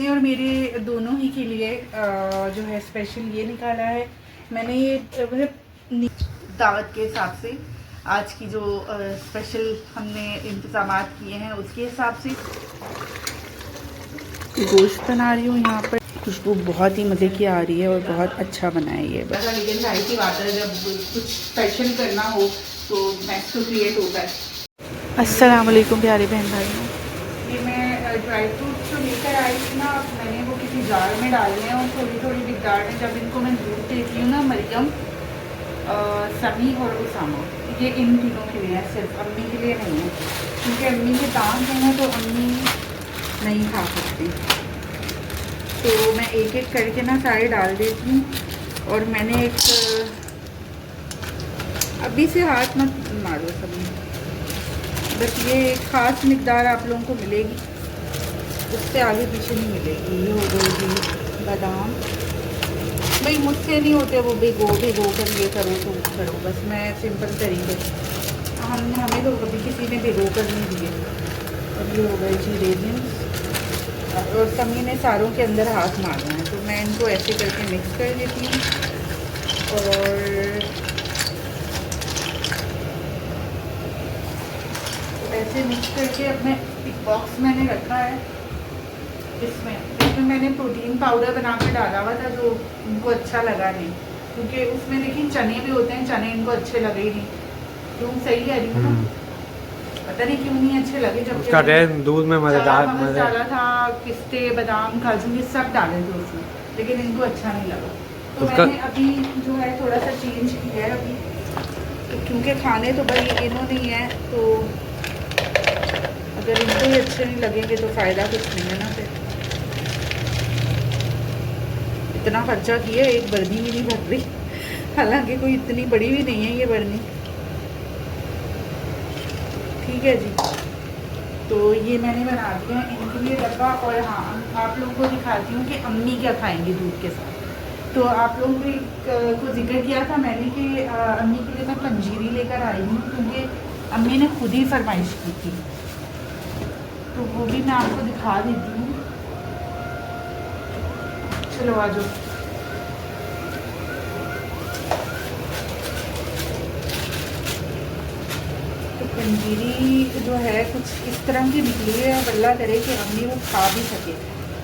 अपने और मेरे दोनों ही के लिए जो है स्पेशल ये निकाला है मैंने। ये मतलब दावत के हिसाब से आज की जो स्पेशल हमने इंतज़ामात किए हैं उसके हिसाब से गोश्त बना रही हूँ। यहाँ पर खुशबू बहुत ही मज़े की आ रही है और बहुत अच्छा बना है ये। बस लेकिन जाहिर सी बात है जब कुछ स्पेशल करना हो तो मैक्स तो क्रिएट होता है। अस्सलाम वालेकुम प्यारे बहन भाइयों, ये मैं ड्राई फ्रूट्स जो लेकर आई थी ना, मैंने वो किसी जार में डालने हैं और थोड़ी थोड़ी मिकदार में जब इनको मैं दूध देती हूँ ना, मरियम, समी और उसामा, ये इन तीनों के लिए है, सिर्फ अम्मी के लिए नहीं है, क्योंकि अम्मी के दांत हैं ना तो अम्मी नहीं खा सकती। तो मैं एक एक करके ना सारे डाल देती हूँ। और मैंने एक अभी से हाथ मत मारो सभी, बस ये एक ख़ास मिकदार आप लोगों को मिलेगी, उससे आगे पीछे नहीं मिलेगी। ये हो गई बादाम, भाई मुझसे नहीं होते वो, भिगो कर ये करो तो करो, बस मैं सिंपल तरीके हमें तो कभी किसी ने भिगो कर नहीं दिए। और ये हो गए जी रेजिन्स, और समी ने सारों के अंदर हाथ मारना है तो मैं इनको ऐसे करके मिक्स कर देती हूँ। और ऐसे मिक्स करके अपने एक बॉक्स मैंने रखा है, इसमें मैंने प्रोटीन पाउडर बना के डाला हुआ था जो इनको अच्छा लगा नहीं, क्योंकि उसमें लेकिन चने भी होते हैं, चने इनको अच्छे लगे ही नहीं। क्यों सही है रही ना, पता नहीं क्यों नहीं अच्छे लगे, जब उसका दूध में मज़ेदार मसाला था, पिस्ते बादाम काजू ये सब डाले थे उसमें, लेकिन इनको अच्छा नहीं लगा। तो मैंने अभी जो है थोड़ा सा चेंज किया है अभी, तो क्योंकि खाने तो भाई इन्होंने ही है, तो अगर इनको ही अच्छे नहीं लगेंगे तो फ़ायदा कुछ नहीं है ना। फिर इतना खर्चा किया, एक बर्नी भी नहीं भर रही, हालांकि कोई इतनी बड़ी भी नहीं है ये बर्नी। ठीक है जी, तो ये मैंने बना दिया इनके लिए डब्बा। और हाँ, आप लोगों को दिखाती हूँ कि अम्मी क्या खाएंगी दूध के साथ। तो आप लोगों को जिक्र किया था मैंने कि अम्मी के लिए मैं पंजीरी लेकर आई हूँ, क्योंकि अम्मी ने खुद ही फरमाइश की थी, तो वो भी मैं आपको दिखा देती हूँ। चलो आ जाओ। तो पंजीरी जो है कुछ इस तरह की निकली है, और अल्लाह करे कि अम्मी वो खा भी सके,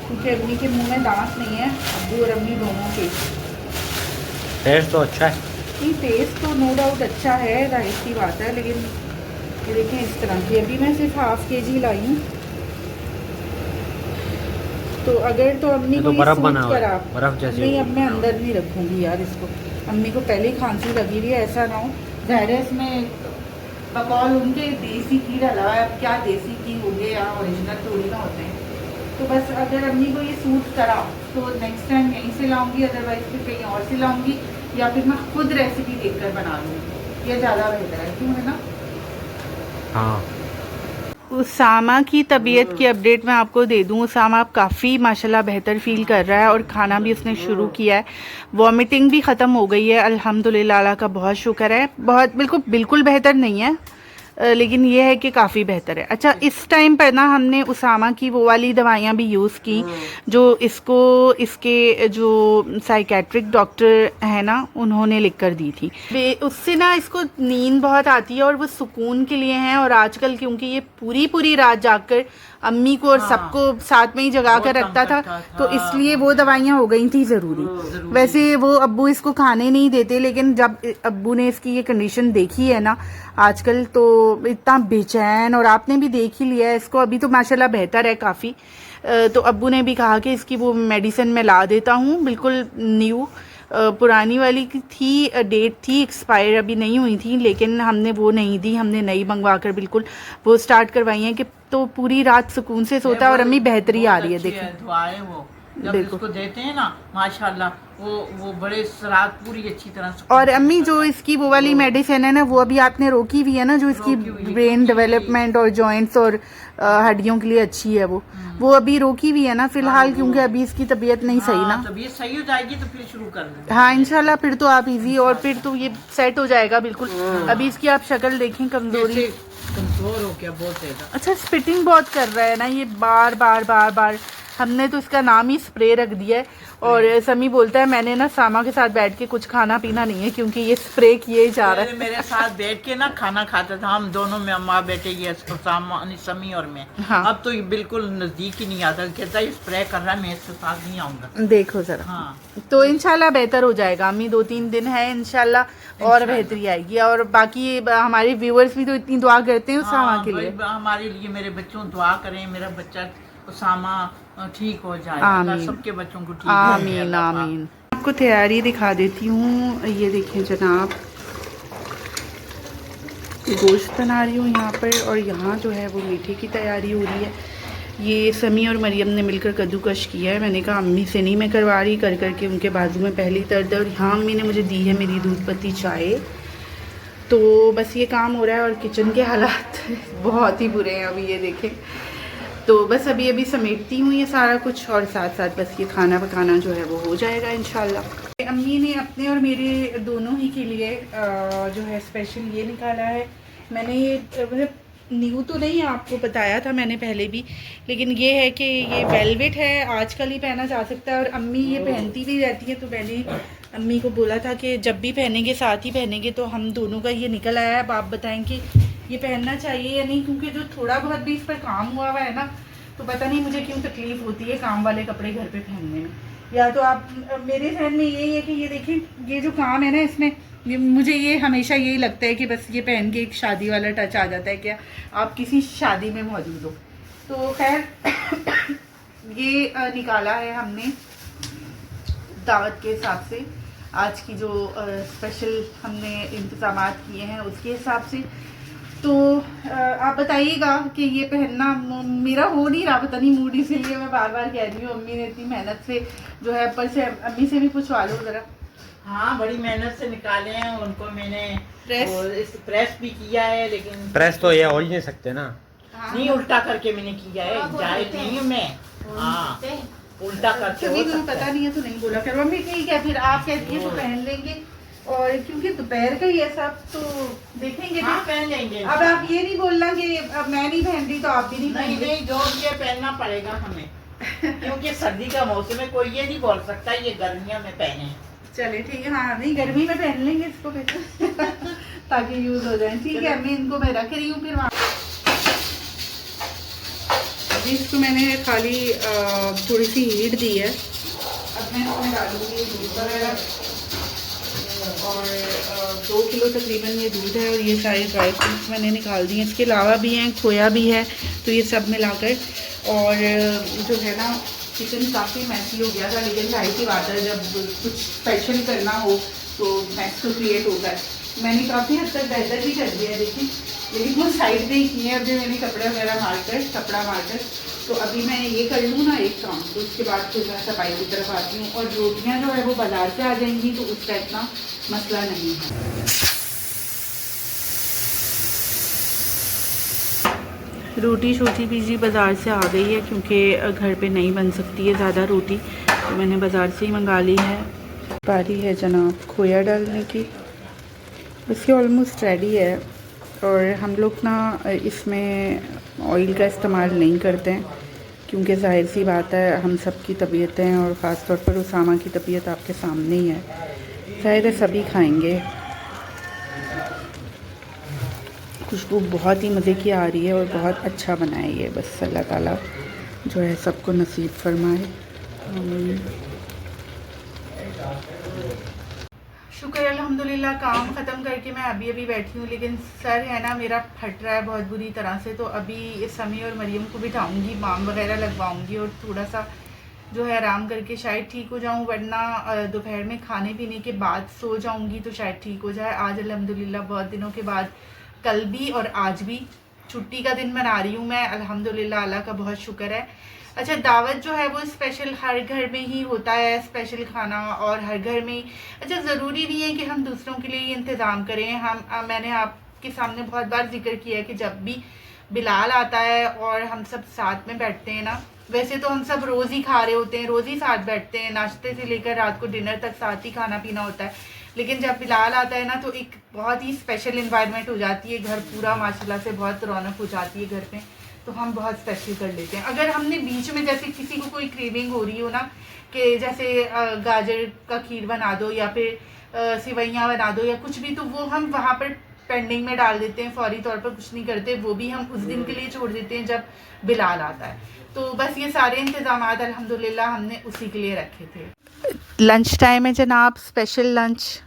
क्योंकि अम्मी के मुंह में दांत नहीं है, अब्बू और अम्मी दोनों के। टेस्ट तो अच्छा है, नहीं टेस्ट तो नो डाउट अच्छा है, जाहिर सी बात है, लेकिन ये देखें इस तरह की। अभी मैं सिर्फ हाफ KG लाई हूँ, तो अगर तो अम्मी को बर्फ बना कर आप बर्फ जैसी नहीं, अब मैं अंदर नहीं रखूँगी यार इसको, अम्मी को पहले ही खांसी लगी हुई है, ऐसा ना हो। ज़ाहिर है इसमें बकौल उनके देसी घी डाला है, अब क्या देसी घी हो गए या ओरिजिनल थोड़ी ना होते हैं। तो बस अगर अम्मी को ये सूट करा तो नेक्स्ट टाइम यहीं से लाऊंगी, अदरवाइज फिर कहीं और से लाऊंगी, या फिर मैं खुद रेसिपी देखकर बना लूँगी, ये ज़्यादा बेहतर है, क्यों है ना। हाँ, उसामा की तबीयत की अपडेट मैं आपको दे दूं। उसामा अब काफ़ी माशाल्लाह बेहतर फ़ील कर रहा है और खाना भी उसने शुरू किया है, वॉमिटिंग भी ख़त्म हो गई है अल्हम्दुलिल्लाह, अल्लाह का बहुत शुक्र है। बहुत बिल्कुल बेहतर नहीं है, लेकिन ये है कि काफ़ी बेहतर है। अच्छा, इस टाइम पर ना हमने उसामा की वो वाली दवाइयाँ भी यूज़ की जो इसके जो साइकेट्रिक डॉक्टर है ना उन्होंने लिख कर दी थी। उससे ना इसको नींद बहुत आती है और वो सुकून के लिए हैं। और आजकल क्योंकि ये पूरी रात जागकर अम्मी को और सबको साथ में ही जगा कर रखता था, तो इसलिए वो दवाइयाँ हो गई थी ज़रूरी। वैसे वो अब्बू इसको खाने नहीं देते, लेकिन जब अब्बू ने इसकी ये कंडीशन देखी है ना आजकल, तो इतना बेचैन, और आपने भी देख ही लिया है इसको, अभी तो माशाल्लाह बेहतर है काफ़ी। तो अब्बू ने भी कहा कि इसकी वो मेडिसिन मैं ला देता हूँ, बिल्कुल न्यू, पुरानी वाली की थी, डेट थी एक्सपायर, अभी नहीं हुई थी, लेकिन हमने वो नहीं दी, हमने नई मंगवा कर बिल्कुल वो स्टार्ट करवाई है कि तो पूरी रात सुकून से सोता है। और अम्मी बेहतरी आ रही है, देखिए दुआएं वो जब इसको देते हैं ना माशाल्लाह, वो बड़े रात पूरी अच्छी तरह। और अम्मी जो इसकी वो वाली मेडिसिन है ना, वो अभी आपने रोकी हुई है ना, जो इसकी ब्रेन डेवलपमेंट और जॉइंट्स और हड्डियों के लिए अच्छी है, वो अभी रोकी हुई है ना फिलहाल, क्योंकि अभी इसकी तबीयत नहीं सही ना। तबीयत सही हो जाएगी तो फिर शुरू कर लेंगे। हाँ इंशाल्लाह, फिर तो आप इजी, और फिर तो ये सेट हो जाएगा बिल्कुल। अभी इसकी आप शक्ल देखें, कमजोर हो गया बहुत ज्यादा। अच्छा, स्पिटिंग बहुत कर रहा है ना ये, बार बार हमने तो इसका नाम ही स्प्रे रख दिया है। और समी बोलता है मैंने ना सामा के साथ बैठ के कुछ खाना पीना नहीं है क्योंकि ये स्प्रे किए ही जा रहा है। मेरे साथ बैठ के ना खाना खाता था, हम दोनों में माँ बेटे ये सामा समी और मैं। हाँ। अब तो ये बिल्कुल नजदीक ही नहीं आता, कहता है स्प्रे कर रहा है, मैं इसके साथ नहीं आऊंगा। देखो जरा। हाँ। तो इंशाल्लाह बेहतर हो जाएगा अम्मी, 2-3 दिन है इंशाल्लाह और बेहतरी आएगी। और बाकी हमारे व्यूअर्स भी तो इतनी दुआ करते हैं उसामा के लिए। हमारे लिए मेरे बच्चों दुआ करें, मेरा बच्चा उसामा ठीक हो जाए, आमीन। सबके बच्चों को ठीक आमीन आमीन। आपको तैयारी दिखा देती हूँ। ये देखिए जनाब, गोश्त बना रही हूँ यहाँ पर, और यहाँ जो है वो मीठे की तैयारी हो रही है। ये समी और मरियम ने मिलकर कद्दूकश किया है। मैंने कहा अम्मी से नहीं मैं करवा रही, कर करके उनके बाजू में पहली दर्द है। और यहाँ अम्मी ने मुझे दी है मेरी दूध पत्ती चाय। तो बस ये काम हो रहा है और किचन के हालात बहुत ही बुरे हैं अभी, ये देखें। तो बस अभी अभी समेटती हूँ ये सारा कुछ, और साथ साथ बस ये खाना पकाना जो है वो हो जाएगा इंशाल्लाह। अम्मी ने अपने और मेरे दोनों ही के लिए जो है स्पेशल ये निकाला है। मैंने ये मतलब न्यू तो नहीं आपको बताया था मैंने पहले भी, लेकिन ये है कि ये वेलवेट है, आजकल ही पहना जा सकता है। और अम्मी ये पहनती भी रहती है, तो मैंने अम्मी को बोला था कि जब भी पहनेंगे साथ ही पहनेंगे। तो हम दोनों का ये निकल आया है। अब आप बताएं कि ये पहनना चाहिए या नहीं, क्योंकि जो थोड़ा बहुत भी इस पर काम हुआ हुआ है ना, तो पता नहीं मुझे क्यों तकलीफ़ होती है काम वाले कपड़े घर पे पहनने में। या तो आप मेरे जहन में यही है कि ये देखें, ये जो काम है ना इसमें, मुझे ये हमेशा यही लगता है कि बस ये पहन के एक शादी वाला टच आ जाता है, क्या आप किसी शादी में मौजूद हो। तो खैर ये निकाला है हमने दावत के हिसाब से, आज की जो स्पेशल हमने इंतज़ाम किए हैं उसके हिसाब से। तो आप बताइएगा कि ये पहनना मेरा हो नहीं रहा, पता नहीं मूड, इसीलिए मैं बार बार कह रही हूँ। अम्मी ने इतनी मेहनत से जो है, पर से अम्मी से भी पूछवा लो ज़रा। हाँ, बड़ी मेहनत से निकाले हैं उनको, मैंने प्रेस भी किया है, लेकिन प्रेस तो ये हो ही नहीं सकते ना। हाँ। नहीं, उल्टा करके मैंने किया है, जाए नहीं हूँ मैं। हाँ, उल्टा करके हो सकता पता नहीं है तो नहीं बोला करो अम्मी। ठीक है, फिर आप कहती है तो पहन लेंगे, और क्योंकि दोपहर का ही है सब, तो देखेंगे। हाँ, पहन लेंगे। अब आप ये नहीं बोलना कि अब मैं नहीं पहन रही तो आप भी नहीं पहन रही। नहीं, जो ये पहनना पड़ेगा हमें क्योंकि सर्दी का मौसम है, कोई ये नहीं बोल सकता ये गर्मियों में पहने। चले ठीक है। हाँ, नहीं गर्मी में पहन लेंगे इसको फिर ताकि यूज हो जाए। ठीक है, मैं इनको मैं रख रही हूँ फिर वहाँ। अभी इसको मैंने खाली थोड़ी सी हीट दी है। अब मैं इसमें डालूंगी दूध वगैरह, और 2 किलो तकरीबन ये दूध है, और ये सारे ड्राई फ्रूट्स मैंने निकाल दिए। इसके अलावा भी हैं, खोया भी है, तो ये सब मिलाकर। और जो है ना, किचन काफ़ी मैसी हो गया था, लेकिन जाहिर सी बात है जब कुछ स्पेशल करना हो तो मैस तो क्रिएट होता है। मैंने काफ़ी हद तक बेहतर भी कर दिया है, देखिए, लेकिन वो साइड पे ही किए हैं। अभी मैंने कपड़े वगैरह कपड़ा मारकर, तो अभी मैं ये कर लूँ ना एक काम, तो उसके बाद फिर मैं सफाई की तरफ आती हूँ। और रोटियाँ जो है वो बाजार से आ जाएंगी, तो उसका इतना मसला नहीं है। रोटी छोटी पीजी बाज़ार से आ गई है, क्योंकि घर पे नहीं बन सकती है ज़्यादा रोटी, तो मैंने बाज़ार से ही मंगा ली है। पारी है जनाब खोया डालने की, बस ये ऑलमोस्ट रेडी है। और हम लोग ना इसमें ऑयल का इस्तेमाल नहीं करते हैं, क्योंकि जाहिर सी बात है हम सब की तबीयतें, और ख़ास तौर पर उसामा की तबीयत आपके सामने ही है, शायद सभी खाएंगे। खुशबू बहुत ही मज़े की आ रही है, और बहुत अच्छा बना है ये। बस अल्लाह ताला जो है सबको नसीब फरमाए। शुक्र अल्हम्दुलिल्लाह, काम ख़त्म करके मैं अभी अभी बैठी हूँ, लेकिन सर है ना मेरा फट रहा है बहुत बुरी तरह से। तो अभी समी और मरियम को बिठाऊँगी, माम वगैरह लगवाऊँगी, और थोड़ा सा जो है आराम करके शायद ठीक हो जाऊँ, वरना दोपहर में खाने पीने के बाद सो जाऊँगी तो शायद ठीक हो जाए। आज अल्हम्दुलिल्लाह बहुत दिनों के बाद, कल भी और आज भी छुट्टी का दिन मना रही हूँ मैं, अल्हम्दुलिल्लाह, अल्लाह का बहुत शुक्र है। अच्छा, दावत जो है वो स्पेशल हर घर में ही होता है, स्पेशल खाना, और हर घर में। अच्छा, ज़रूरी नहीं है कि हम दूसरों के लिए इंतज़ाम करें। मैंने आपके सामने बहुत बार जिक्र किया है कि जब भी बिलाल आता है और हम सब साथ में बैठते हैं ना, वैसे तो हम सब रोज़ ही खा रहे होते हैं, रोज़ ही साथ बैठते हैं, नाश्ते से लेकर रात को डिनर तक साथ ही खाना पीना होता है। लेकिन जब बिलाल आता है ना, तो एक बहुत ही स्पेशल इन्वायरमेंट हो जाती है, घर पूरा माशाल्लाह से बहुत रौनक हो जाती है घर पे। तो हम बहुत स्पेशल कर लेते हैं। अगर हमने बीच में जैसे किसी को कोई क्रेविंग हो रही हो ना कि जैसे गाजर का खीर बना दो या फिर सेवइयाँ बना दो या कुछ भी, तो वो हम वहाँ पर पेंडिंग में डाल देते हैं, फौरी तौर पर कुछ नहीं करते, वो भी हम उस दिन के लिए छोड़ देते हैं जब बिलाल आता है। तो बस ये सारे इंतज़ाम अल्हम्दुलिल्लाह हमने उसी के लिए रखे थे। लंच टाइम है जनाब, स्पेशल लंच